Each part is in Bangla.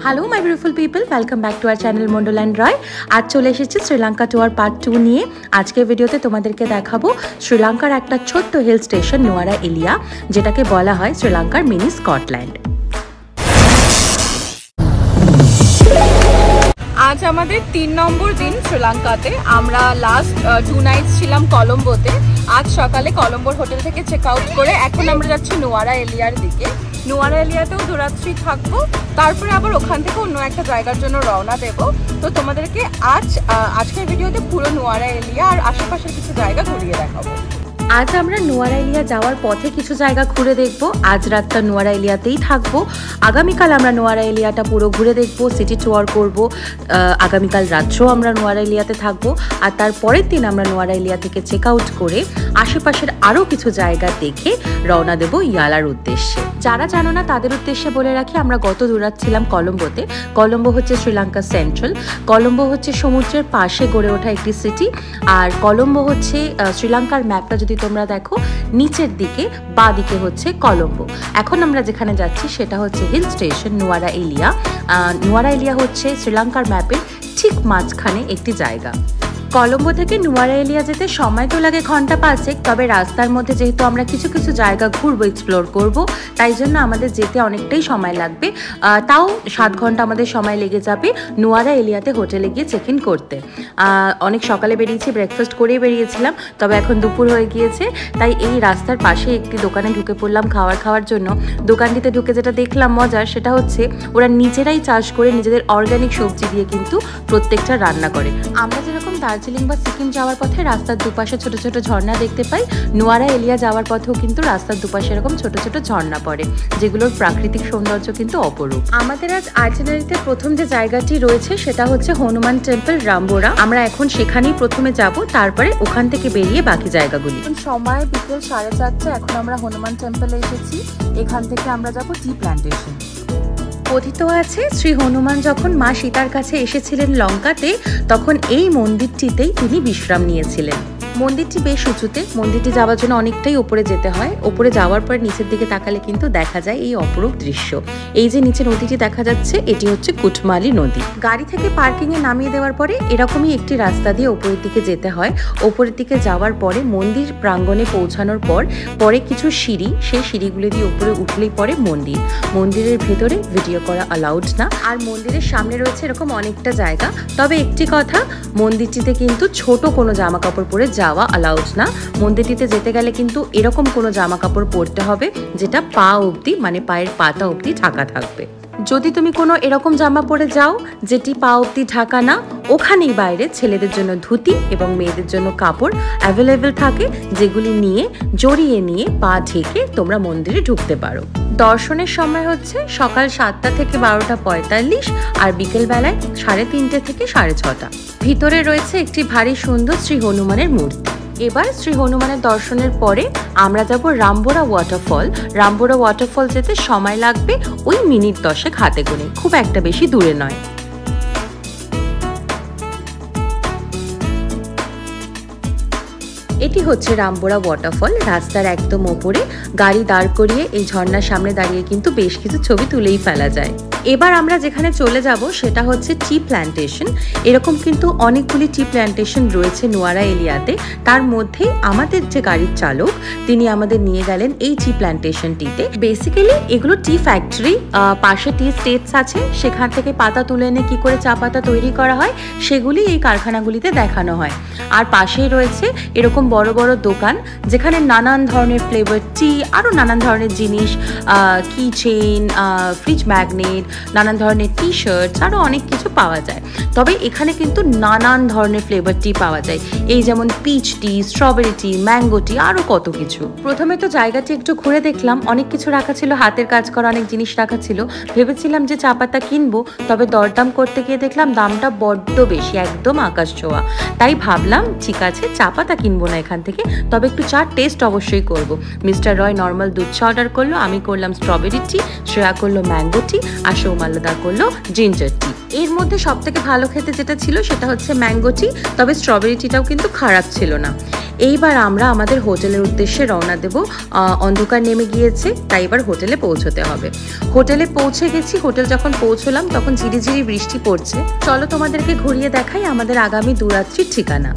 Hello my beautiful people, welcome back to our channel Mondal and Roy. আজ চলে এসেছি শ্রীলঙ্কা টুয়ার পার্ট 2 নিয়ে। আজকের ভিডিওতে তোমাদেরকে দেখাবো শ্রীলঙ্কার একটা ছোট্ট হিল স্টেশন নোয়ারা এলিয়া, যেটাকে বলা হয় শ্রীলঙ্কার মিনি স্কটল্যান্ড। আজ আমাদের 3 নম্বর দিন শ্রীলঙ্কাতে। আমরা লাস্ট 2 নাইটস ছিলাম কলম্বোতে। আজ সকালে কলম্বোর হোটেল থেকে চেক আউট করে এখন আমরা যাচ্ছি নোয়ারা এলিয়ার দিকে। নোয়ারা এলিয়াতেও দুরাত্রি থাকবো, তারপরে আবার ওখান থেকে অন্য একটা জায়গার জন্য রওনা দেব। তো তোমাদেরকে আজকের ভিডিওতে পুরো নোয়ারা এলিয়া আর আশেপাশের কিছু জায়গা ঘুরিয়ে দেখাবো। আজ আমরা নোয়ারা এলিয়া যাওয়ার পথে কিছু জায়গা ঘুরে দেখব। আজ রাতটা নোয়ারা এলিয়াতেই থাকবো। আগামীকাল আমরা নোয়ারা এলিয়াটা পুরো ঘুরে দেখব, সিটি টুয়ার করব। আগামীকাল রাত্রেও আমরা নোয়ারা এলিয়াতে থাকবো। আর তারপরের দিন আমরা নোয়ারা এলিয়া থেকে চেক আউট করে আশেপাশের আরও কিছু জায়গা দেখে রওনা দেব ইয়ালার উদ্দেশ্যে। যারা জানো না তাদের উদ্দেশ্যে বলে রাখি, আমরা গত দুরাত ছিলাম কলম্বোতে। কলম্বো হচ্ছে শ্রীলঙ্কা সেন্ট্রাল। কলম্বো হচ্ছে সমুদ্রের পাশে গড়ে ওঠা একটি সিটি। আর কলম্বো হচ্ছে শ্রীলঙ্কার ম্যাপটা যদি তোমরা দেখো, নিচের দিকে বাঁ দিকে হচ্ছে কলম্বো। এখন আমরা যেখানে যাচ্ছি সেটা হচ্ছে হিল স্টেশন নোয়ারা এলিয়া। নোয়ারা এলিয়া হচ্ছে শ্রীলঙ্কার ম্যাপের ঠিক মাঝখানে একটি জায়গা। কলম্বো থেকে নোয়ারা এলিয়া যেতে সময় তো লাগে ঘন্টা 5, তবে রাস্তার মধ্যে যেহেতু আমরা কিছু কিছু জায়গা ঘুরবো, এক্সপ্লোর করব, তাই জন্য আমাদের যেতে অনেকটাই সময় লাগবে। তাও 7 ঘন্টা আমাদের সময় লেগে যাবে নোয়ারা এলিয়াতে হোটেলে গিয়ে চেক ইন করতে। অনেক সকালে বেরিয়েছি, ব্রেকফাস্ট করেই বেরিয়েছিলাম, তবে এখন দুপুর হয়ে গিয়েছে। তাই এই রাস্তার পাশে একটি দোকানে ঢুকে পড়লাম খাওয়ার জন্য। দোকানটিতে ঢুকে যেটা দেখলাম মজার, সেটা হচ্ছে ওরা নিজেরাই চাষ করে নিজেদের অর্গ্যানিক সবজি দিয়ে কিন্তু প্রত্যেকটা রান্না করে। আমরা যেরকম দার্জিলিং বা সিকিম যাওয়ার পথে রাস্তার দুপাশে ছোট ছোট ঝর্ণা দেখতে পাই, নোয়ারা এলিয়া যাওয়ার পথেও কিন্তু রাস্তার দুপাশে এরকম ছোট ছোট ঝর্ণা পড়ে, যেগুলোর প্রাকৃতিক সৌন্দর্য কিন্তু অপরূপ। আমাদের আজ আইটিনারিতে প্রথম যে জায়গাটি রয়েছে সেটা হচ্ছে হনুমান টেম্পল রামবোরা। আমরা এখন সেখানেই প্রথমে যাব, তারপরে ওখান থেকে বেরিয়ে বাকি জায়গাগুলি। সময় বিকেল 4:30। এখন আমরা হনুমান টেম্পলে এসেছি। এখান থেকে আমরা যাব টি প্ল্যান্টেশন। কথিত আছে শ্রী হনুমান যখন মা সীতার কাছে এসেছিলেন লঙ্কাতে, তখন এই মন্দিরটিতেই তিনি বিশ্রাম নিয়েছিলেন। মন্দিরটি বেশ উঁচুতে। মন্দিরটি যাওয়ার জন্য অনেকটাই উপরে যেতে হয়। উপরে যাওয়ার পর নিচের দিকে তাকালে কিন্তু দেখা যায় এই অপরূপ দৃশ্য। এই যে নিচে নদীটি দেখা যাচ্ছে, এটি হচ্ছে কুটমালি নদী। গাড়ি থেকে পার্কিংয়ে নামিয়ে দেওয়ার পরে এরকমই একটি রাস্তা দিয়ে উপরের দিকে যেতে হয়। উপরের দিকে যাওয়ার পরে মন্দির প্রাঙ্গণে পৌঁছানোর পরে কিছু সিঁড়ি, সেই সিঁড়িগুলো দিয়ে উপরে উঠলেই পরে মন্দির। মন্দিরের ভেতরে ভিডিও করা অ্যালাউড না। আর মন্দিরের সামনে রয়েছে এরকম অনেকটা জায়গা। তবে একটি কথা, মন্দিরটিতে কিন্তু ছোট কোনো জামা কাপড় পরে যাওয়া অ্যালাউড না। মন্দিরটিতে যেতে গেলে কিন্তু এরকম কোনো জামা কাপড় পরতে হবে যেটা পা অবধি, মানে পায়ের পাতা অবধি ঢাকা থাকবে। যদি তুমি কোনো এরকম জামা পরে যাও যেটি পা অবধি ঢাকা না, ওখানেই বাইরে ছেলেদের জন্য ধুতি এবং মেয়েদের জন্য কাপড় অ্যাভেলেবেল থাকে, যেগুলি নিয়ে জড়িয়ে নিয়ে পা ঢেকে তোমরা মন্দিরে ঢুকতে পারো। দর্শনের সময় হচ্ছে সকাল 7টা থেকে 12:45 আর বিকেলবেলায় 3:30 থেকে 6:30। ভিতরে রয়েছে একটি ভারী সুন্দর শ্রী হনুমানের মূর্তি। এবার শ্রী হনুমানের দর্শনের পরে আমরা যাব রামবোরা ওয়াটারফল। রামবোরা ওয়াটারফল যেতে সময় লাগবে ওই মিনিট 10 হাতে গোনে, খুব একটা বেশি দূরে নয়। এটি হচ্ছে রামবোরা ওয়াটারফল। রাস্তার একদম ওপরে গাড়ি দাঁড় করিয়ে এই ঝর্ণার সামনে দাঁড়িয়ে কিন্তু বেশ কিছু ছবি তুলেই ফেলা যায়। এবার আমরা যেখানে চলে যাব সেটা হচ্ছে টি প্ল্যান্টেশন। এরকম কিন্তু অনেকগুলি টি প্ল্যান্টেশন রয়েছে নোয়ারা এলিয়াতে। তার মধ্যে আমাদের যে গাড়ির চালক, তিনি আমাদের নিয়ে গেলেন এই টি প্ল্যান্টেশনটিতে। বেসিক্যালি এগুলো টি ফ্যাক্টরি। পাশে টি স্টেটস আছে, সেখান থেকে পাতা তুলে এনে কি করে চা পাতা তৈরি করা হয় সেগুলি এই কারখানাগুলিতে দেখানো হয়। আর পাশেই রয়েছে এরকম বড় বড় দোকান, যেখানে নানান ধরনের ফ্লেভার টি, আরও নানান ধরনের জিনিস, কি চেইন, ফ্রিজ ম্যাগনেট, নানান ধরনের টি শার্টস, আরও অনেক কিছু পাওয়া যায়। তবে এখানে কিন্তু নানান ধরনের ফ্লেভার টি পাওয়া যায়, এই যেমন পিচ টি, স্ট্রবেরি টি, ম্যাঙ্গো টি, আরও কত কিছু। প্রথমে তো জায়গাটি একটু ঘুরে দেখলাম, অনেক কিছু রাখা ছিল, হাতের কাজ করা অনেক জিনিস রাখা ছিল। ভেবেছিলাম যে চা পাতা কিনবো, তবে দরদাম করতে গিয়ে দেখলাম দামটা বড্ড বেশি, একদম আকাশ ছোঁয়া। তাই ভাবলাম ঠিক আছে, চা পাতা কিনবো না এখান থেকে, তবে একটু চা টেস্ট অবশ্যই করব। মিস্টার রয় নর্মাল দুধ চা অর্ডার করলো, আমি করলাম স্ট্রবেরি টি, শ্রেয়া করলো ম্যাঙ্গো টি, আর সৌমাল্যদা করলো জিঞ্জার টি। এর মধ্যে সব থেকে ভালো খেতে যেটা ছিল সেটা হচ্ছে ম্যাঙ্গো টি, তবে স্ট্রবেরি টিটাও কিন্তু খারাপ ছিল না। এইবার আমরা আমাদের হোটেলের উদ্দেশ্যে রওনা দেব। অন্ধকার নেমে গিয়েছে, তাই এবার হোটেলে পৌঁছতে হবে। হোটেলে পৌঁছে গেছি। হোটেল যখন পৌঁছলাম তখন ঝিরিঝিরি বৃষ্টি পড়ছে। চলো তোমাদেরকে ঘুরিয়ে দেখাই আমাদের আগামী দুরাত্রির ঠিকানা।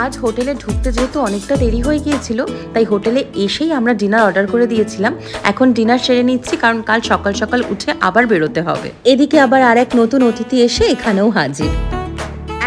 আজ হোটেলে ঢুকতে যেহেতু অনেকটা দেরি হয়ে গিয়েছিল, তাই হোটেলে এসেই আমরা ডিনার অর্ডার করে দিয়েছিলাম। এখন ডিনার সেরে নিচ্ছি, কারণ কাল সকাল সকাল উঠে আবার বেরোতে হবে। এদিকে আবার আরেক নতুন অতিথি এসে এখানেও হাজির।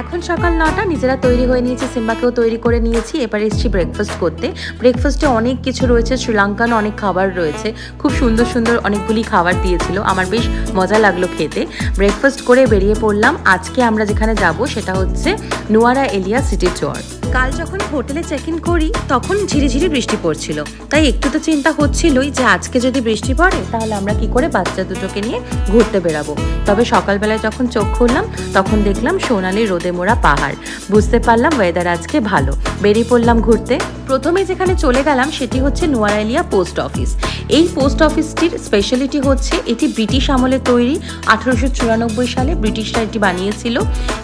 এখন সকাল 9টা, নিজেরা তৈরি হয়ে নিয়েছি, সিম্বাকেও তৈরি করে নিয়েছি। এবার এসেছি ব্রেকফাস্ট করতে। ব্রেকফাস্টে অনেক কিছু রয়েছে, শ্রীলঙ্কান অনেক খাবার রয়েছে, খুব সুন্দর সুন্দর অনেকগুলি খাবার দিয়েছিল, আমার বেশ মজা লাগলো খেতে। ব্রেকফাস্ট করে বেরিয়ে পড়লাম। আজকে আমরা যেখানে যাব সেটা হচ্ছে নুয়ারা এলিয়া সিটি ট্যুর। কাল যখন হোটেলে চেক ইন করি তখন ঝিরিঝিরি বৃষ্টি পড়ছিল, তাই একটু তো চিন্তা হচ্ছিলই যে আজকে যদি বৃষ্টি পড়ে তাহলে আমরা কি করে বাচ্চা দুটোকে নিয়ে ঘুরতে বেরাবো। তবে সকালবেলায় যখন চোখ খুললাম তখন দেখলাম সোনালি রোদে মোড়া পাহাড়। বুঝতে পারলাম ওয়েদার আজকে ভালো। বেরিয়ে পড়লাম ঘুরতে। প্রথমে যেখানে চলে গেলাম সেটি হচ্ছে নুয়ারা এলিয়া পোস্ট অফিস। এই পোস্ট অফিসটির স্পেশালিটি হচ্ছে এটি ব্রিটিশ আমলে তৈরি। 1894 সালে ব্রিটিশরা এটি বানিয়েছিল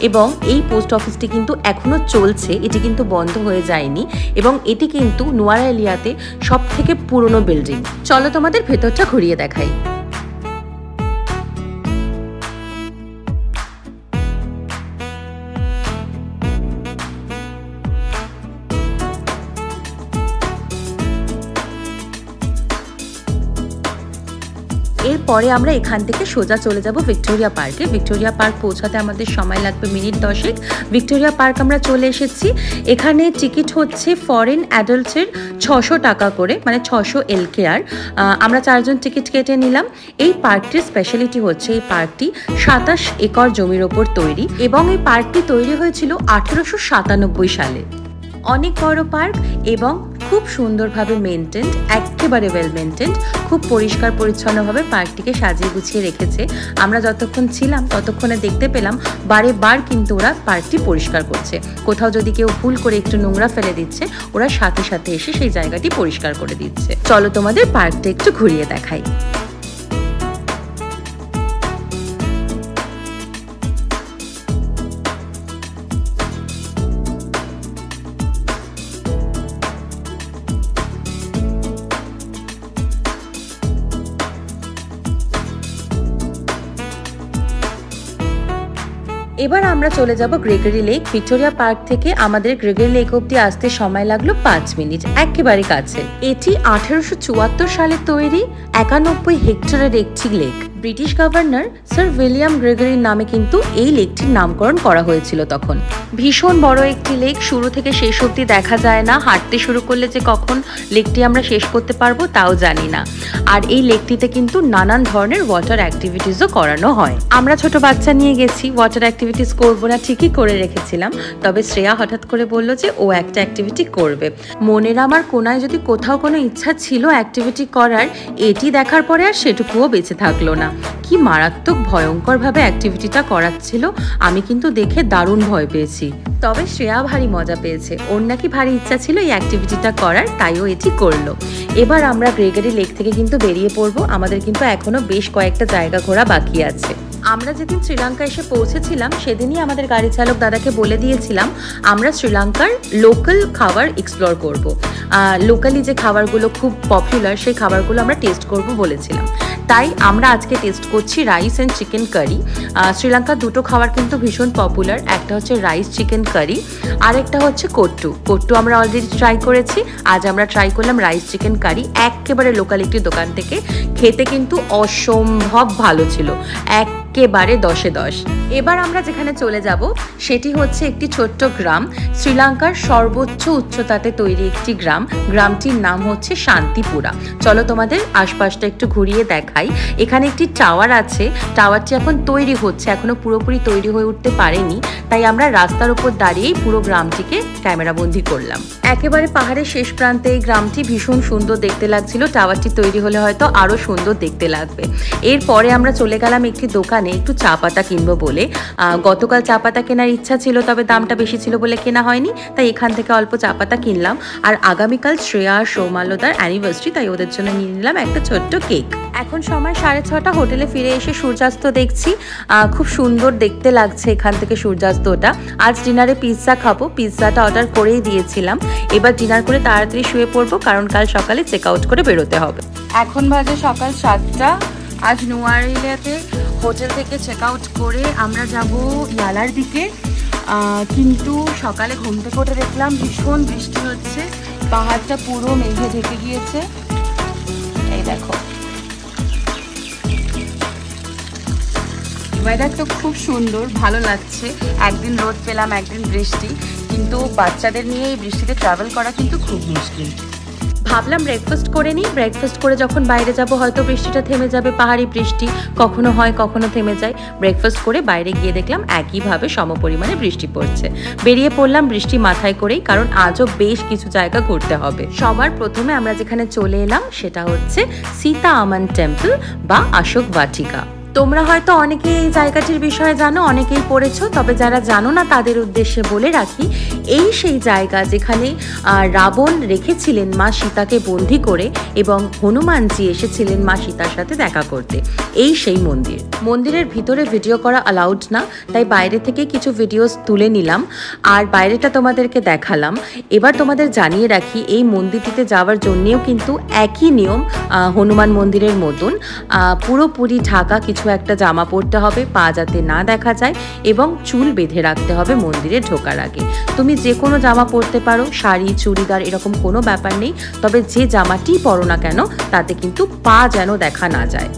এবং এই পোস্ট অফিসটি কিন্তু এখনো চলছে, এটি কিন্তু বন্ধ হয়ে যায়নি এবং এটি কিন্তু নুয়ারা এলিয়াতে সব থেকে পুরনো বিল্ডিং। চলো তোমাদের ভেতরটা ঘুরিয়ে দেখাই। এরপরে আমরা এখান থেকে সোজা চলে যাব ভিক্টোরিয়া পার্কে। ভিক্টোরিয়া পার্ক পৌঁছাতে আমাদের সময় লাগবে মিনিট 10। ভিক্টোরিয়া পার্ক আমরা চলে এসেছি। এখানে টিকিট হচ্ছে ফরেন অ্যাডাল্টসের 600 টাকা করে, মানে 600 LKR। আমরা 4 জন টিকিট কেটে নিলাম। এই পার্কটির স্পেশালিটি হচ্ছে এই পার্কটি 27 একর জমির ওপর তৈরি এবং এই পার্কটি তৈরি হয়েছিল 1897 সালে। অনেক বড় পার্ক এবং খুব সুন্দরভাবে মেনটেন্ড, একেবারে ওয়েল মেনটেন্ড। খুব পরিষ্কার পরিচ্ছন্নভাবে পার্কটিকে সাজিয়ে গুছিয়ে রেখেছে। আমরা যতক্ষণ ছিলাম ততক্ষণে দেখতে পেলাম বারে বার কিন্তু ওরা পার্কটি পরিষ্কার করছে। কোথাও যদি কেউ ভুল করে একটু নোংরা ফেলে দিচ্ছে, ওরা সাথে সাথে এসে সেই জায়গাটি পরিষ্কার করে দিচ্ছে। চলো তোমাদের পার্কটা একটু ঘুরিয়ে দেখাই। এবার আমরা চলে যাব গ্রেগরি লেক। ভিক্টোরিয়া পার্ক থেকে আমাদের গ্রেগরি লেক অব্দি আসতে সময় লাগলো 5 মিনিট, একেবারে কাছে। এটি 1874 সালে তৈরি 91 হেক্টরের একটি লেক। ব্রিটিশ গভর্নর স্যার উইলিয়াম গ্রেগরির নামে কিন্তু এই লেকটির নামকরণ করা হয়েছিল তখন। ভীষণ বড় একটি লেক, শুরু থেকে শেষ অবধি দেখা যায় না। হাঁটতে শুরু করলে যে কখন লেকটি আমরা শেষ করতে পারবো তাও জানি না। আর এই লেকটিতে কিন্তু নানান ধরনের ওয়াটার অ্যাক্টিভিটিসও করানো হয়। আমরা ছোট বাচ্চা নিয়ে গেছি, ওয়াটার অ্যাক্টিভিটিস করবো না ঠিকই করে রেখেছিলাম, তবে শ্রেয়া হঠাৎ করে বললো যে ও একটা অ্যাক্টিভিটি করবে। মনের আমার কোনায় যদি কোথাও কোনো ইচ্ছা ছিল অ্যাক্টিভিটি করার, এটি দেখার পরে আর সেটুকুও বেঁচে থাকলো না। কি মারাত্মক ভয়ঙ্কর ভাবে অ্যাক্টিভিটিটা করাচ্ছিল, আমি কিন্তু দেখে দারুণ ভয় পেয়েছি। তবে শ্রেয়া ভারী মজা পেয়েছে, ওর নাকি ভারী ইচ্ছা ছিল এই অ্যাক্টিভিটিটা করার, তাইও এটি করলো। এবার আমরা গ্রেগরি লেক থেকে কিন্তু বেরিয়ে পড়বো। আমাদের কিন্তু এখনো বেশ কয়েকটা জায়গা ঘোরা বাকি আছে। আমরা যেদিন শ্রীলঙ্কা এসে পৌঁছেছিলাম সেদিনই আমাদের গাড়ি চালক দাদাকে বলে দিয়েছিলাম আমরা শ্রীলঙ্কার লোকাল খাবার এক্সপ্লোর করব। লোকালি যে খাবারগুলো খুব পপুলার সেই খাবারগুলো আমরা টেস্ট করব বলেছিলাম। তাই আমরা আজকে টেস্ট করছি রাইস অ্যান্ড চিকেন কারি। শ্রীলঙ্কার দুটো খাবার কিন্তু ভীষণ পপুলার, একটা হচ্ছে রাইস চিকেন কারি আর একটা হচ্ছে কট্টু। কট্টু আমরা অলরেডি ট্রাই করেছি, আজ আমরা ট্রাই করলাম রাইস চিকেন কারি, একেবারে লোকাল একটি দোকান থেকে। খেতে কিন্তু অসম্ভব ভালো ছিল, একেবারে 10-এ 10। এবার আমরা যেখানে চলে যাব সেটি হচ্ছে একটি ছোট্ট গ্রাম, শ্রীলঙ্কার সর্বোচ্চ উচ্চতাতে তৈরি একটি গ্রাম। গ্রামটির নাম হচ্ছে শান্তিপুরা। চলো তোমাদের আশপাশটা একটু ঘুরিয়ে দেখাই। এখানে একটি টাওয়ার আছে, টাওয়ারটি এখন তৈরি হচ্ছে, এখনো পুরোপুরি তৈরি হয়ে উঠতে পারেনি, তাই আমরা রাস্তার উপর দাঁড়িয়েই পুরো গ্রামটিকে ক্যামেরাবন্দি করলাম। একেবারে পাহাড়ের শেষ প্রান্তে এই গ্রামটি ভীষণ সুন্দর দেখতে লাগছিল, টাওয়ারটি তৈরি হলে হয়তো আরো সুন্দর দেখতে লাগবে। এরপরে আমরা চলে গেলাম একটি দোকানে একটু চা পাতা কিনবো বলে। গতকাল চা পাতা কেনার ইচ্ছা ছিল, তবে দামটা বেশি ছিল বলে কেনা হয়নি, তাই এখান থেকে অল্প চা পাতা কিনলাম। আর আগামীকাল শ্রেয়া আর সৌমাল্যদার অ্যানিভার্সারি, তাই ওদের জন্য নিয়ে নিলাম একটা ছোট্ট কেক। এখন সময় 6:30, হোটেলে ফিরে এসে সূর্যাস্ত দেখছি, খুব সুন্দর দেখতে লাগছে এখান থেকে সূর্যাস্তটা। আজ ডিনারে পিৎজা খাবো, পিৎজাটা অর্ডার করেই দিয়েছিলাম। এবার ডিনার করে তাড়াতাড়ি শুয়ে পড়বো, কারণ কাল সকালে চেক আউট করে বেরোতে হবে। এখন বাজে সকাল 7টা। আজ নুয়ারাইলিয়াতে হোটেল থেকে চেক আউট করে আমরা যাব ইয়ালার দিকে, কিন্তু সকালে ঘুম থেকে উঠে দেখলাম ভীষণ বৃষ্টি হচ্ছে, পাহাড়টা পুরো মেঘে ঢেকে গিয়েছে। এই দেখো, ওয়েদার তো খুব সুন্দর, ভালো লাগছে। একদিন রোদ পেলাম, একদিন বৃষ্টি, কিন্তু বাচ্চাদের নিয়ে এই বৃষ্টিতে ট্রাভেল করা কিন্তু খুব মুশকিল। ভাবলাম ব্রেকফাস্ট করে নিই, ব্রেকফাস্ট করে যখন বাইরে যাব হয়তো বৃষ্টিটা থেমে যাবে। পাহাড়ি বৃষ্টি কখনো হয় কখনো থেমে যায়। ব্রেকফাস্ট করে বাইরে গিয়ে দেখলাম একইভাবে সমপরিমাণে বৃষ্টি পড়ছে। বেরিয়ে পড়লাম বৃষ্টি মাথায় করেই, কারণ আজও বেশ কিছু জায়গা ঘুরতে হবে। সবার প্রথমে আমরা যেখানে চলে এলাম সেটা হচ্ছে সীতা আমান টেম্পল বা অশোক বাটিকা। তোমরা হয়তো অনেকেই এই জায়গাটির বিষয়ে জানো, অনেকেই পড়েছো, তবে যারা জানো না তাদের উদ্দেশ্যে বলে রাখি, এই সেই জায়গা যেখানে রাবণ রেখেছিলেন মা সীতাকে বন্দি করে, এবং হনুমানজি এসেছিলেন মা সীতার সাথে দেখা করতে। এই সেই মন্দির। মন্দিরের ভিতরে ভিডিও করা অ্যালাউড না, তাই বাইরে থেকে কিছু ভিডিওস তুলে নিলাম আর বাইরেটা তোমাদেরকে দেখালাম। এবার তোমাদের জানিয়ে রাখি, এই মন্দিরটিতে যাওয়ার জন্যেও কিন্তু একই নিয়ম হনুমান মন্দিরের মতন। পুরোপুরি ঢাকা কিছু একটা জামা পরতে হবে, পা যাতে না দেখা যায়, এবং চুল বেঁধে রাখতে হবে মন্দিরে ঢোকার আগে। তুমি যে কোনো জামা পরতে পারো, শাড়ি চুড়িদার এরকম কোনো ব্যাপার নেই, তবে যে জামাটি পরো না কেন তাতে কিন্তু পা যেন দেখা না যায়।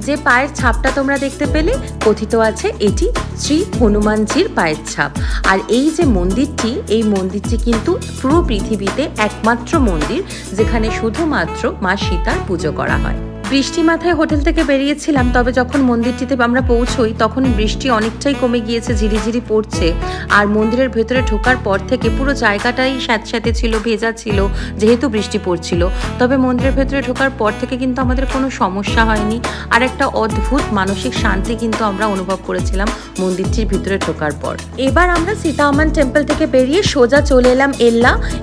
যে পায়ের ছাপটা তোমরা দেখতে পেলে, কথিত আছে এটি শ্রী হনুমানজির পায়ের ছাপ। আর এই যে মন্দিরটি, এই মন্দিরটি কিন্তু পুরো পৃথিবীতে একমাত্র মন্দির যেখানে শুধুমাত্র মা সীতার পুজো করা হয়। বৃষ্টি মাথায় হোটেল থেকে বেরিয়েছিলাম, তবে যখন মন্দিরটিতে আমরা পৌঁছই তখন বৃষ্টি অনেকটাই কমে গিয়েছে, ঝিরিঝিরি পড়ছে। আর মন্দিরের ভেতরে ঢোকার পর থেকে পুরো জায়গাটাই স্যাঁতস্যাঁতে ছিল, ভেজা ছিল, যেহেতু বৃষ্টি পড়ছিল। তবে মন্দিরের ভেতরে ঢোকার পর থেকে কিন্তু আমাদের কোনো সমস্যা হয়নি, আর একটা অদ্ভুত মানসিক শান্তি কিন্তু আমরা অনুভব করেছিলাম মন্দিরটির ভিতরে ঢোকার পর। এবার আমরা সীতা আমান টেম্পল থেকে বেরিয়ে সোজা চলে এলাম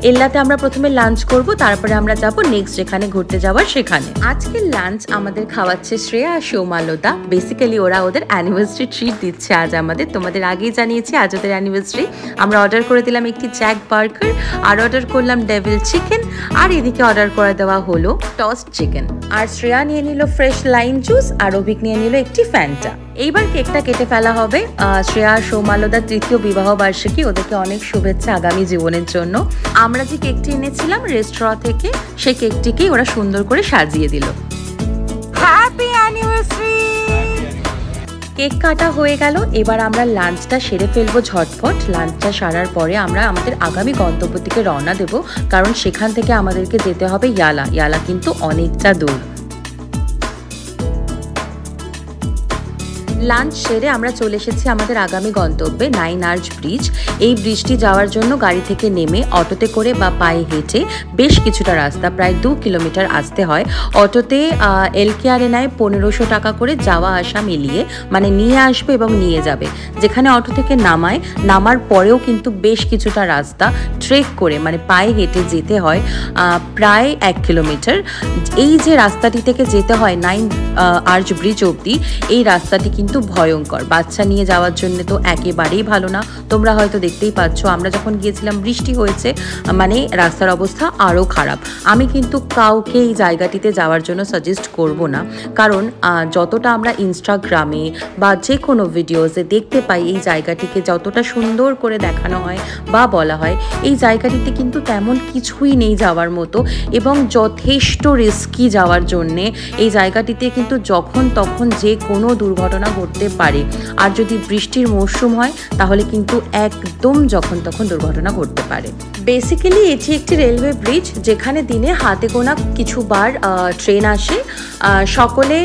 এল্লাতে। আমরা প্রথমে লাঞ্চ করব, তারপরে আমরা যাব নেক্সট যেখানে ঘুরতে যাওয়ার সেখানে। আজকের লাঞ্চ আমাদের খাওয়াচ্ছে শ্রেয়া আর সৌমাল্যদা। বেসিক্যালি ওরা ওদের অ্যানিভার্সারি ট্রিট দিচ্ছে আজ আমাদের। তোমাদের আগেই জানিয়েছি আজ ওদের অ্যানিভার্সারি। আমরা অর্ডার করে দিলাম একটি জ্যাক বার্গার, আর অর্ডার করলাম ডেভিল চিকেন, আর এদিকে অর্ডার করে দেওয়া হলো টস্ট চিকেন। আর শ্রেয়া নিয়ে নিল ফ্রেশ লাইম জুস, আর অভিক নিয়ে নিল একটি ফ্যান্টা। এইবার কেকটা কেটে ফেলা হবে। শ্রেয়া সৌমাল্যদার 3য় বিবাহ বার্ষিকী, ওদেরকে অনেক শুভেচ্ছা আগামী জীবনের জন্য। আমরা যে কেকটি এনেছিলাম রেস্টুরেন্ট থেকে, সেই কেকটিকেই ওরা সুন্দর করে সাজিয়ে দিল। Happy anniversary! কেক কাটা হয়ে গেল, এবার আমরা লাঞ্চটা সেরে ফেলবো ঝটফট। লাঞ্চটা সারার পরে আমরা আমাদের আগামী গন্তব্যের দিকে রওনা দেব, কারণ সেখান থেকে আমাদেরকে যেতে হবে ইয়ালা কিন্তু অনেকটা দূর। লাঞ্চ সেরে আমরা চলে এসেছি আমাদের আগামী গন্তব্যে 9 আর্চ ব্রিজ। এই ব্রিজটি যাওয়ার জন্য গাড়ি থেকে নেমে অটোতে করে বা পায়ে হেঁটে বেশ কিছুটা রাস্তা, প্রায় 2 কিলোমিটার আসতে হয়। অটোতে LKR নেয় 1500 টাকা করে যাওয়া আসা মিলিয়ে, মানে নিয়ে আসবে এবং নিয়ে যাবে। যেখানে অটো থেকে নামার পরেও কিন্তু বেশ কিছুটা রাস্তা ট্রেক করে, মানে পায়ে হেঁটে যেতে হয় প্রায় 1 কিলোমিটার। এই যে রাস্তাটি থেকে যেতে হয় 9 আর্চ ব্রিজ অবধি, এই রাস্তাটি কিন্তু কিন্তু ভয়ঙ্কর, বাচ্চা নিয়ে যাওয়ার জন্য তো একেবারেই ভালো না। তোমরা হয়তো দেখতেই পাচ্ছ আমরা যখন গিয়েছিলাম বৃষ্টি হয়েছে, মানে রাস্তার অবস্থা আরও খারাপ। আমি কিন্তু কাউকে এই জায়গাটিতে যাওয়ার জন্য সাজেস্ট করব না, কারণ যতটা আমরা ইনস্টাগ্রামে বা যে কোনো ভিডিওসে দেখতে পাই এই জায়গাটিকে যতটা সুন্দর করে দেখানো হয় বা বলা হয়, এই জায়গাটিতে কিন্তু তেমন কিছুই নেই যাওয়ার মতো এবং যথেষ্ট রিস্কি যাওয়ার জন্যে। এই জায়গাটিতে কিন্তু যখন তখন যে কোনো দুর্ঘটনা ঘটতে পারে, আর যদি বৃষ্টির মরশুম হয় তাহলে কিন্তু একদম যখন তখন দুর্ঘটনা ঘটতে পারে। বেসিক্যালি এটি একটি রেলওয়ে ব্রিজ, যেখানে দিনে হাতে গোনা কিছুবার ট্রেন আসে। সকলে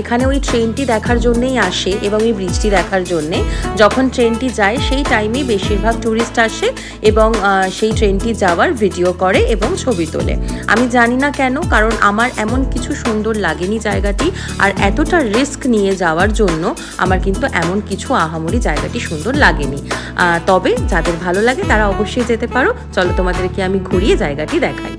এখানে ওই ট্রেনটি দেখার জন্যেই আসে এবং এই ব্রিজটি দেখার জন্যে। যখন ট্রেনটি যায় সেই টাইমেই বেশিরভাগ ট্যুরিস্ট আসে এবং সেই ট্রেনটি যাওয়ার ভিডিও করে এবং ছবি তোলে। আমি জানি না কেন, কারণ আমার এমন কিছু সুন্দর লাগেনি জায়গাটি, আর এতটা রিস্ক নিয়ে যাওয়ার জন্য আমার কিন্তু এমন কিছু আহামরি জায়গাটি সুন্দর লাগেনি। তবে যাদের ভালো লাগে তারা অবশ্যই যেতে পারো। চলো তোমাদেরকে আমি ঘুরিয়ে জায়গাটি দেখাই।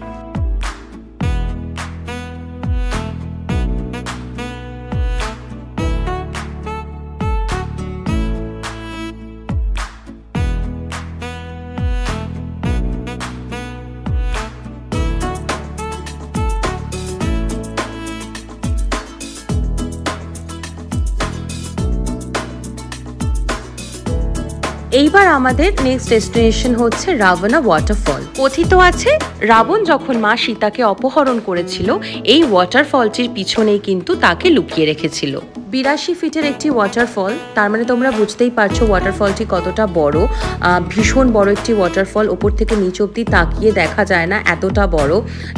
এইবার আমাদের নেক্সট ডেস্টিনেশন হচ্ছে রাবণা ওয়াটারফল। কথিত আছে রাবণ যখন মা সীতাকে অপহরণ করেছিল, এই ওয়াটারফলটির পিছনেই কিন্তু তাকে লুকিয়ে রেখেছিল। 82 ফিটের একটি ওয়াটারফল, তার মানে তোমরা বুঝতেই পারছো ওয়াটারফলটি কতটা বড়। ভীষণ বড় একটি ওয়াটারফল, ওপর থেকে নিচ অব্দি তাকিয়ে দেখা যায় না, এতটা বড়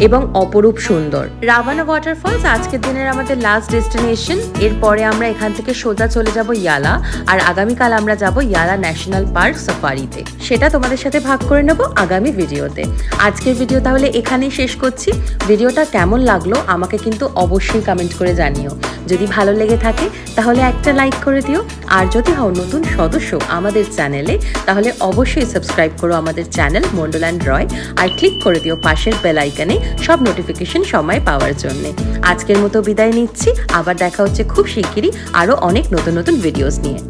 এবং অপরূপ সুন্দর। রাবণা ওয়াটারফলস আজকের দিনের আমাদের লাস্ট ডেস্টিনেশন। এরপরে আমরা এখান থেকে সোজা চলে যাব ইয়ালা, আর আগামীকাল আমরা যাব ইয়ালা ন্যাশনাল পার্ক সাফারিতে। সেটা তোমাদের সাথে ভাগ করে নেব আগামী ভিডিওতে। আজকের ভিডিও তাহলে এখানেই শেষ করছি। ভিডিওটা কেমন লাগলো আমাকে কিন্তু অবশ্যই কমেন্ট করে জানিও। যদি ভালো লেগে থাকে তাহলে একটা লাইক করে দিও, আর যদি হও নতুন সদস্য আমাদের চ্যানেলে তাহলে অবশ্যই সাবস্ক্রাইব করো আমাদের চ্যানেল মন্ডল অ্যান্ড রয়, আর ক্লিক করে দিও পাশের বেল আইকনে সব নোটিফিকেশন সময় পাওয়ার জন্য। আজকের মতো বিদায় নিচ্ছি, আবার দেখা হচ্ছে খুব শিগগিরই আরও অনেক নতুন নতুন ভিডিওস নিয়ে।